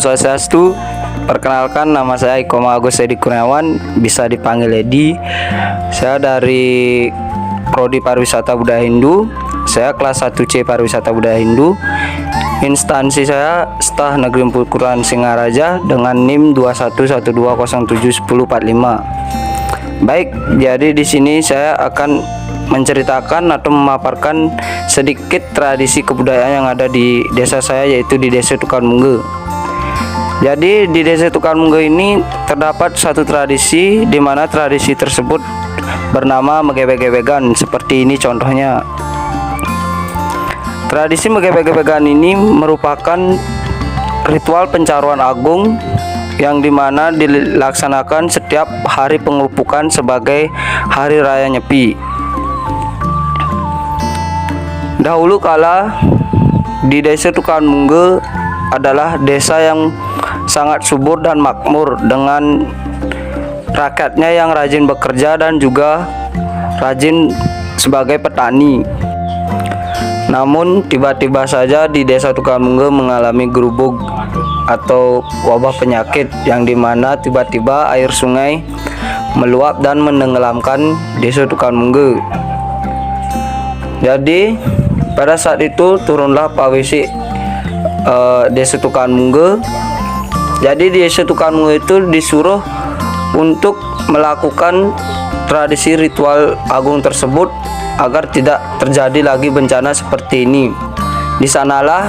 Swastiastu. Perkenalkan, nama saya Iko Agus Edi Kurniawan, bisa dipanggil Edi. Saya dari Prodi Pariwisata Budaya Hindu. Saya kelas 1C Pariwisata Budaya Hindu. Instansi saya Staf Negeri Perguruan Singaraja dengan NIM 2112071045. Baik, jadi di sini saya akan menceritakan atau memaparkan sedikit tradisi kebudayaan yang ada di desa saya, yaitu di Desa Tukan Mungge. Jadi di Desa Tukan Mungge ini terdapat satu tradisi di mana tradisi tersebut bernama megebek-gebekan. Seperti ini contohnya. Tradisi megebek-gebekan ini merupakan ritual pencaruan agung yang dimana dilaksanakan setiap hari pengelupukan sebagai hari raya Nyepi. Dahulu kala di Desa Tukan Mungge adalah desa yang sangat subur dan makmur dengan rakyatnya yang rajin bekerja dan juga rajin sebagai petani. Namun tiba-tiba saja di Desa Tukan Mungge mengalami gerubuk atau wabah penyakit yang dimana tiba-tiba air sungai meluap dan menenggelamkan Desa Tukan Mungge. Jadi pada saat itu turunlah Pak Wisi Desa Tukan Mungge. Jadi di Desa Tukan Mungge itu disuruh untuk melakukan tradisi ritual agung tersebut agar tidak terjadi lagi bencana seperti ini. Di sanalah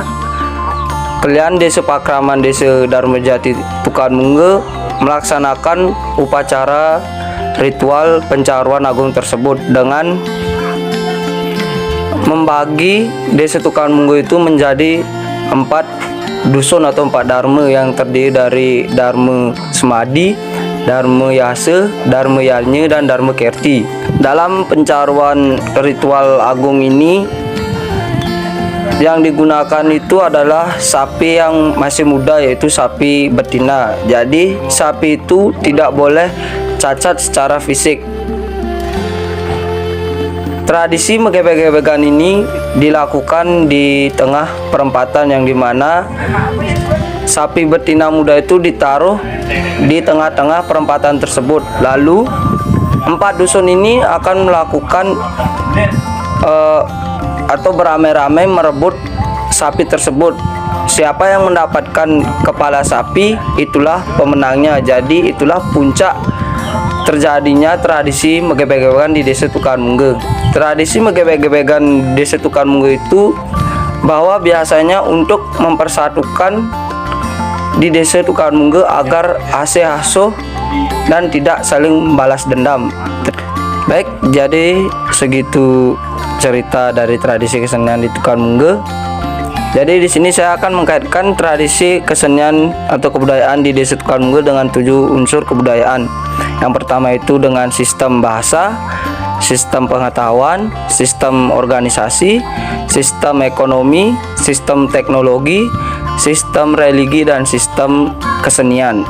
kalian Desa Pakraman Desa Dharmajati Tukan Mungge melaksanakan upacara ritual pencaruan agung tersebut dengan membagi Desa Tukan Mungge itu menjadi 4 dusun atau 4 dharma yang terdiri dari Dharma Semadi, Dharma Yase, Dharma Yalnye, dan Dharma Kerti. Dalam pencaruan ritual agung ini yang digunakan itu adalah sapi yang masih muda, yaitu sapi betina. Jadi sapi itu tidak boleh cacat secara fisik. Tradisi megebek-gebekan ini dilakukan di tengah perempatan yang dimana sapi betina muda itu ditaruh di tengah-tengah perempatan tersebut. Lalu 4 dusun ini akan melakukan atau beramai-ramai merebut sapi tersebut. Siapa yang mendapatkan kepala sapi itulah pemenangnya. Jadi itulah puncak terjadinya tradisi megebek-gebekan di Desa Tukan Mungge. Tradisi megebek-gebekan Desa Tukan Mungge itu bahwa biasanya untuk mempersatukan di Desa Tukan Mungge agar asih asuh dan tidak saling balas dendam. Baik, jadi segitu cerita dari tradisi kesenian di Tukan Mungge. Jadi di sini saya akan mengkaitkan tradisi kesenian atau kebudayaan di Desa Tukan Mungge dengan 7 unsur kebudayaan. Yang pertama itu dengan sistem bahasa, sistem pengetahuan, sistem organisasi, sistem ekonomi, sistem teknologi, sistem religi, dan sistem kesenian.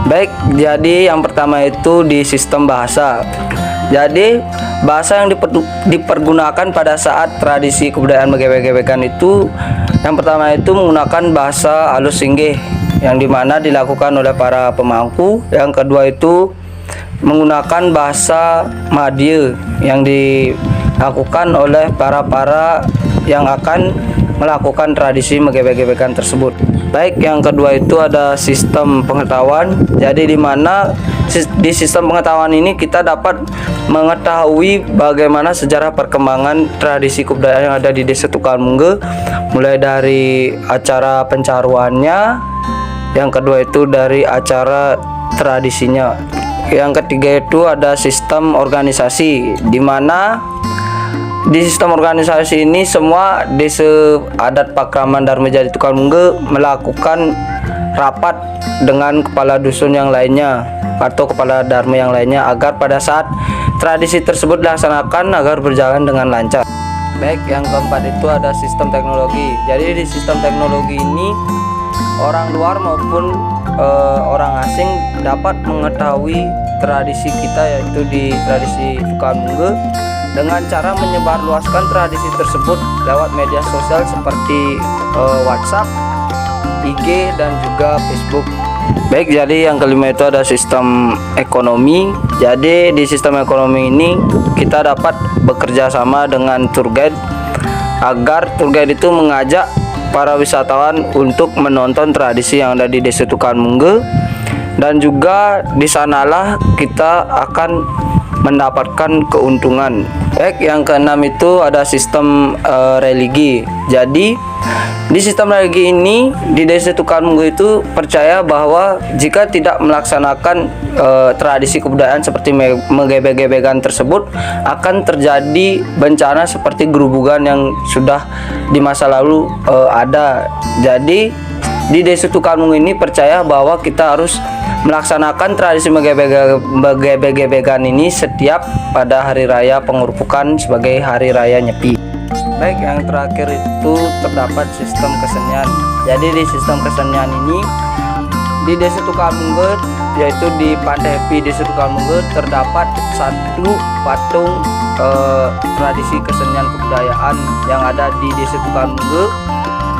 Baik, jadi yang pertama itu di sistem bahasa. Jadi bahasa yang dipergunakan pada saat tradisi kebudayaan megebek-gebekan itu yang pertama itu menggunakan bahasa alus singgih yang dimana dilakukan oleh para pemangku. Yang kedua itu menggunakan bahasa Madya yang dilakukan oleh para yang akan melakukan tradisi megebek-gebekan tersebut. Baik, yang kedua itu ada sistem pengetahuan. Jadi di mana di sistem pengetahuan ini kita dapat mengetahui bagaimana sejarah perkembangan tradisi kebudayaan yang ada di Desa Tukan Mungge, mulai dari acara pencaruannya, yang kedua itu dari acara tradisinya. Yang ketiga itu ada sistem organisasi, di mana di sistem organisasi ini semua desa adat Pakraman Dharmajati Tukan Mungge melakukan rapat dengan kepala dusun yang lainnya atau kepala dharma yang lainnya agar pada saat tradisi tersebut dilaksanakan agar berjalan dengan lancar. Baik, yang keempat itu ada sistem teknologi. Jadi di sistem teknologi ini orang luar maupun orang asing dapat mengetahui tradisi kita, yaitu di tradisi Tukan Mungge, dengan cara menyebarluaskan tradisi tersebut lewat media sosial seperti WhatsApp, IG dan juga Facebook. Baik, jadi yang kelima itu ada sistem ekonomi. Jadi di sistem ekonomi ini kita dapat bekerja sama dengan tour guide agar tour guide itu mengajak para wisatawan untuk menonton tradisi yang ada di Desa Tukanmungge, dan juga di sanalah kita akan mendapatkan keuntungan. Baik, yang keenam itu ada sistem religi. Jadi di sistem religi ini di Desa Tukanmungge itu percaya bahwa jika tidak melaksanakan tradisi kebudayaan seperti megebek-gebekan tersebut, akan terjadi bencana seperti gerubugan yang sudah di masa lalu ada. Jadi di Desa Tukanmungge ini percaya bahwa kita harus melaksanakan tradisi megebek-gebekan ini setiap pada hari raya pengurupukan sebagai hari raya Nyepi. Baik, yang terakhir itu terdapat sistem kesenian. Jadi di sistem kesenian ini di Desa Tukanmungge, yaitu di Pantai Happy Desa Tukanmungge, terdapat satu patung tradisi kesenian kebudayaan yang ada di Desa Tukanmungge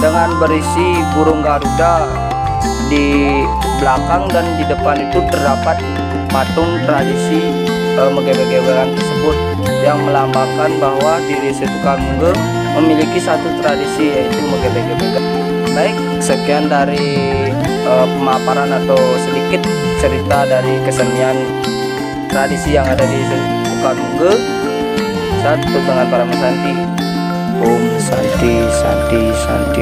dengan berisi burung Garuda. Di belakang dan di depan itu terdapat patung tradisi megebek-gebekan tersebut yang melambangkan bahwa di Desa Tukanmungge memiliki satu tradisi, yaitu megebek-gebekan. Baik, sekian dari pemaparan atau sedikit cerita dari kesenian tradisi yang ada di Desa Tukanmungge. Saya tutup dengan para Santi. Om Santi Santi Santi.